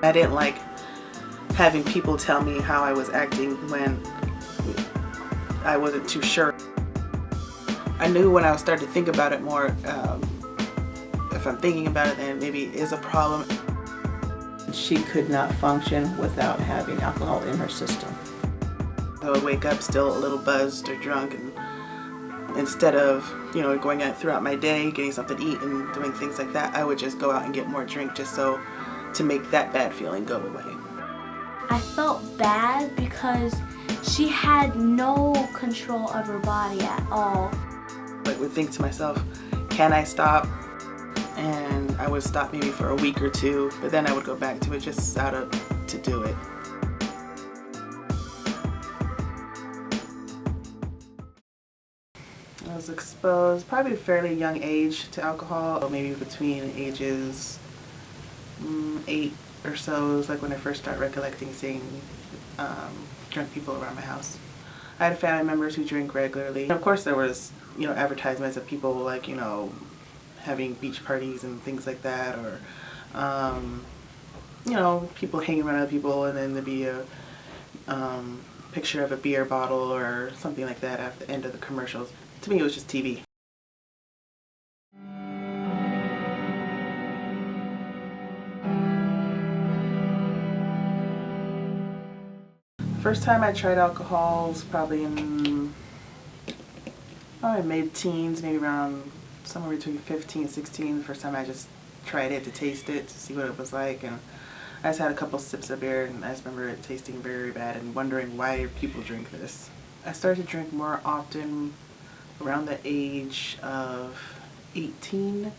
I didn't like having people tell me how I was acting when I wasn't too sure. I knew when I started to think about it more, if I'm thinking about it, then maybe it is a problem. She could not function without having alcohol in her system. I would wake up still a little buzzed or drunk, and instead of, going out throughout my day, getting something to eat and doing things like that, I would just go out and get more drink just so to make that bad feeling go away. I felt bad because she had no control of her body at all. I would think to myself, can I stop? And I would stop maybe for a week or two, but then I would go back to it just out of to do it. I was exposed probably at a fairly young age to alcohol, maybe between ages 8 or so. It was like when I first started recollecting seeing drunk people around my house. I had family members who drink regularly. And of course there was, advertisements of people like, having beach parties and things like that, or, people hanging around other people, and then there'd be a picture of a beer bottle or something like that at the end of the commercials. To me, it was just TV. First time I tried alcohol was probably in mid-teens, maybe around somewhere between 15 and 16. The first time I just tried it to taste it, to see what it was like, and I just had a couple sips of beer, and I just remember it tasting very bad and wondering why people drink this. I started to drink more often around the age of 18.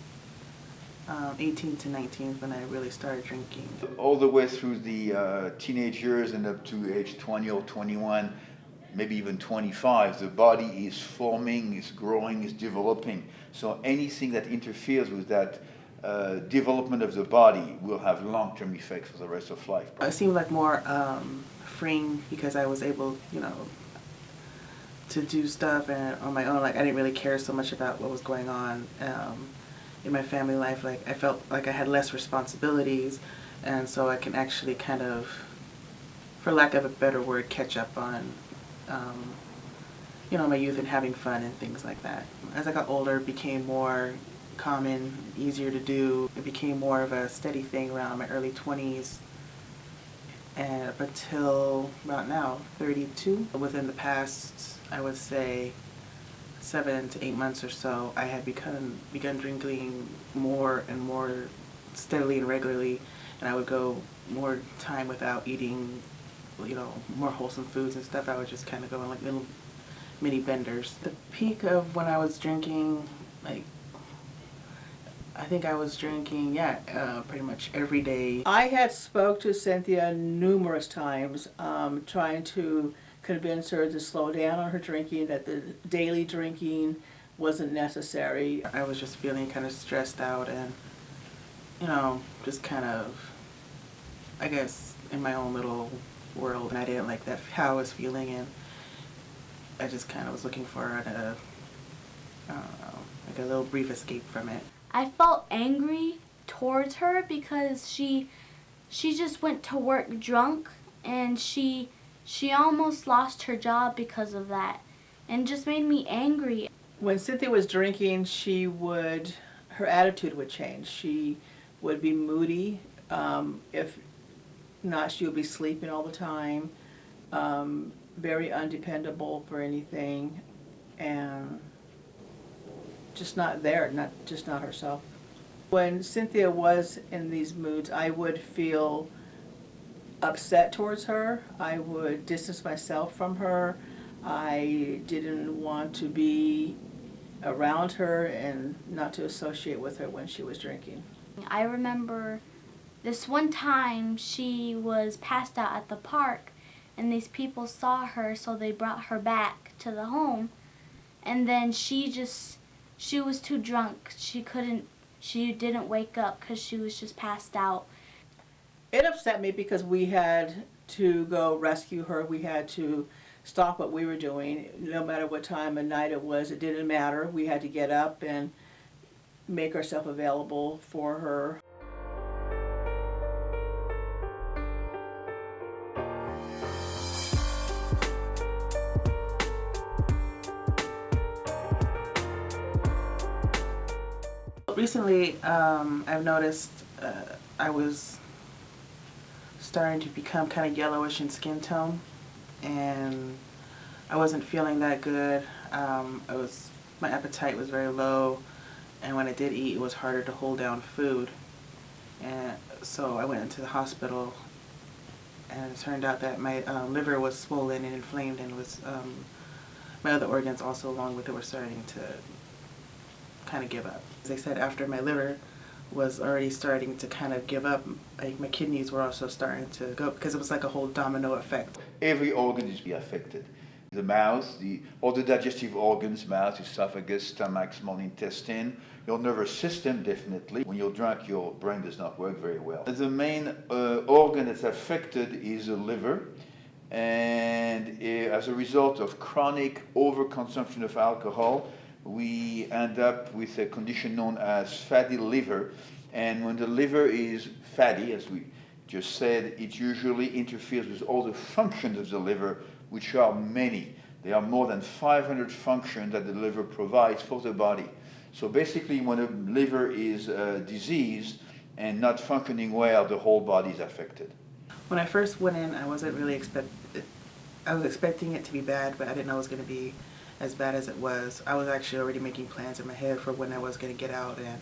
18 to 19 when I really started drinking. All the way through the teenage years and up to age 20 or 21, maybe even 25, the body is forming, is growing, is developing. So anything that interferes with that development of the body will have long-term effects for the rest of life. It seemed like more freeing because I was able, to do stuff and on my own. Like I didn't really care so much about what was going on in my family life. Like I felt like I had less responsibilities, and so I can actually kind of, for lack of a better word, catch up on my youth and having fun and things like that. As I got older, it became more common, easier to do. It became more of a steady thing around my early 20s, and up until about now, 32. Within the past, I would say 7 to 8 months or so, I had begun drinking more and more steadily and regularly, and I would go more time without eating, more wholesome foods and stuff. I would just kind of go on like little mini benders. The peak of when I was drinking, I think I was drinking, pretty much every day. I had spoke to Cynthia numerous times, trying to convince her to slow down on her drinking, that the daily drinking wasn't necessary. I was just feeling kind of stressed out and, just kind of, I guess, in my own little world. And I didn't like that, how I was feeling, and I just kind of was looking for a little brief escape from it. I felt angry towards her because she just went to work drunk, and she almost lost her job because of that, and just made me angry. When Cynthia was drinking, her attitude would change. She would be moody. If not, she would be sleeping all the time, very undependable for anything, and just not there, just not herself. When Cynthia was in these moods, I would feel upset towards her. I would distance myself from her. I didn't want to be around her and not to associate with her when she was drinking. I remember this one time she was passed out at the park, and these people saw her, so they brought her back to the home, and then she was too drunk. She didn't wake up because she was just passed out. It upset me because we had to go rescue her. We had to stop what we were doing. No matter what time of night it was, it didn't matter. We had to get up and make ourselves available for her. recently I've noticed I was starting to become kind of yellowish in skin tone, and I wasn't feeling that good. My appetite was very low, and when I did eat, it was harder to hold down food. And so I went into the hospital, and it turned out that my liver was swollen and inflamed, and was my other organs also along with it were starting to kind of give up. As they said, after my liver was already starting to kind of give up, like my kidneys were also starting to go, because it was like a whole domino effect. Every organ is affected. The mouth, all the digestive organs, mouth, esophagus, stomach, small intestine, your nervous system definitely. When you're drunk, your brain does not work very well. The main organ that's affected is the liver, and as a result of chronic overconsumption of alcohol, we end up with a condition known as fatty liver. And when the liver is fatty, as we just said, it usually interferes with all the functions of the liver, which are many. There are more than 500 functions that the liver provides for the body. So basically, when the liver is diseased and not functioning well, the whole body is affected. When I first went in, I wasn't really I was expecting it to be bad, but I didn't know it was going to be as bad as it was. I was actually already making plans in my head for when I was going to get out, and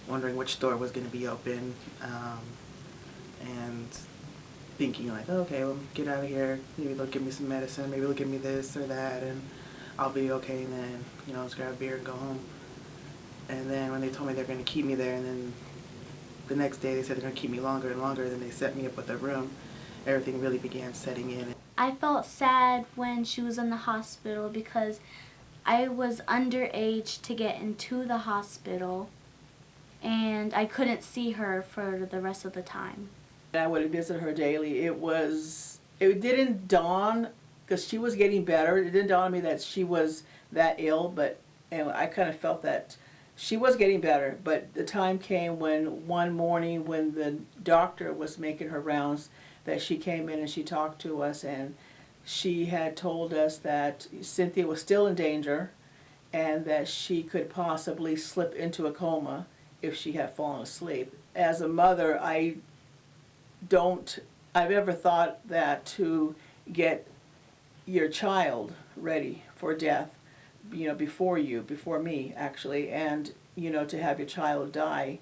wondering which store was going to be open, and thinking like, oh, okay, well, get out of here. Maybe they'll give me some medicine. Maybe they'll give me this or that, and I'll be okay. And then, just grab a beer and go home. And then when they told me they're going to keep me there, and then the next day they said they're going to keep me longer and longer, then they set me up with a room, everything really began setting in. I felt sad when she was in the hospital because I was underage to get into the hospital, and I couldn't see her for the rest of the time. I would visit her daily. It didn't dawn, because she was getting better, it didn't dawn on me that she was that ill, but I kind of felt that she was getting better. But the time came when one morning when the doctor was making her rounds, that she came in and she talked to us, and she had told us that Cynthia was still in danger and that she could possibly slip into a coma if she had fallen asleep. As a mother, I've ever thought that to get your child ready for death, before me actually, and to have your child die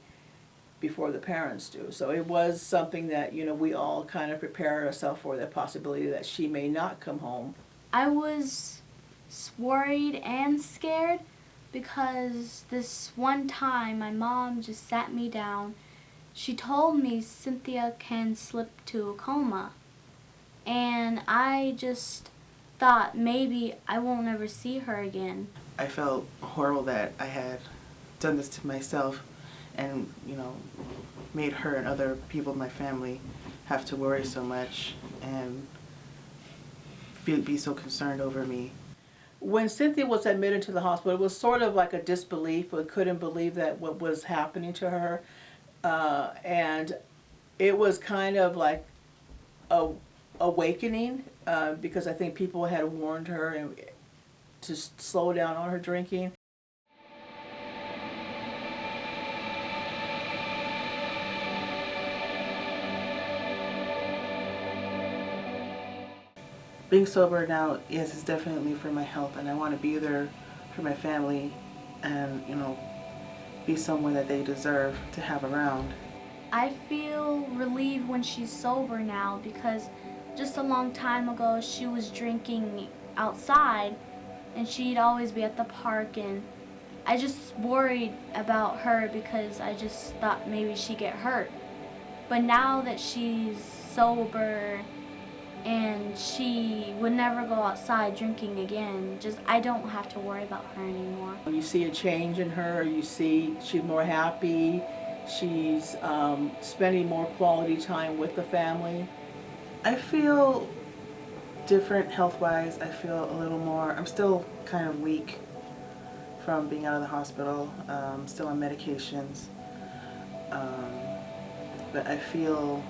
before the parents do. So it was something that we all kind of prepared ourselves for, the possibility that she may not come home. I was worried and scared because this one time my mom just sat me down. She told me Cynthia can slip to a coma, and I just thought maybe I won't ever see her again. I felt horrible that I had done this to myself, and made her and other people in my family have to worry so much and be so concerned over me. When Cynthia was admitted to the hospital, it was sort of like a disbelief. We couldn't believe that what was happening to her, and it was kind of like a awakening, because I think people had warned her to slow down on her drinking. Being sober now, yes, it's definitely for my health, and I want to be there for my family and, be someone that they deserve to have around. I feel relieved when she's sober now because just a long time ago she was drinking outside and she'd always be at the park, and I just worried about her because I just thought maybe she'd get hurt. But now that she's sober and she would never go outside drinking again, I don't have to worry about her anymore. You see a change in her, you see she's more happy, she's spending more quality time with the family. I feel different health-wise. I feel a little more, I'm still kind of weak from being out of the hospital, still on medications, but I feel,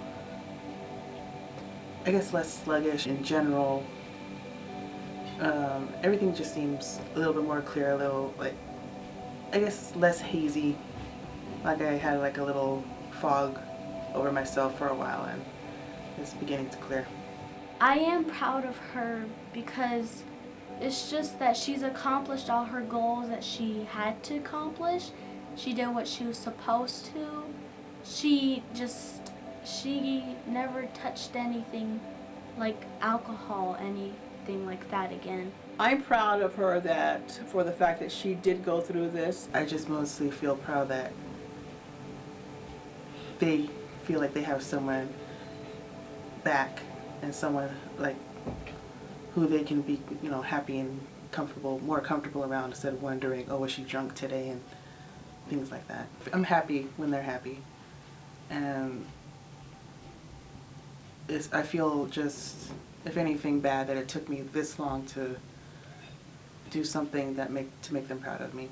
I guess, less sluggish in general. Everything just seems a little bit more clear, a little, I guess, less hazy like I had like a little fog over myself for a while, and it's beginning to clear. I am proud of her because it's just that she's accomplished all her goals that she had to accomplish. She did what she was supposed to. She never touched anything like alcohol, anything like that again. I'm proud of her for the fact that she did go through this. I just mostly feel proud that they feel like they have someone back and someone like who they can be, happy and comfortable, more comfortable around, instead of wondering, oh, was she drunk today, and things like that. I'm happy when they're happy, and I feel just, if anything, bad that it took me this long to do something to make them proud of me.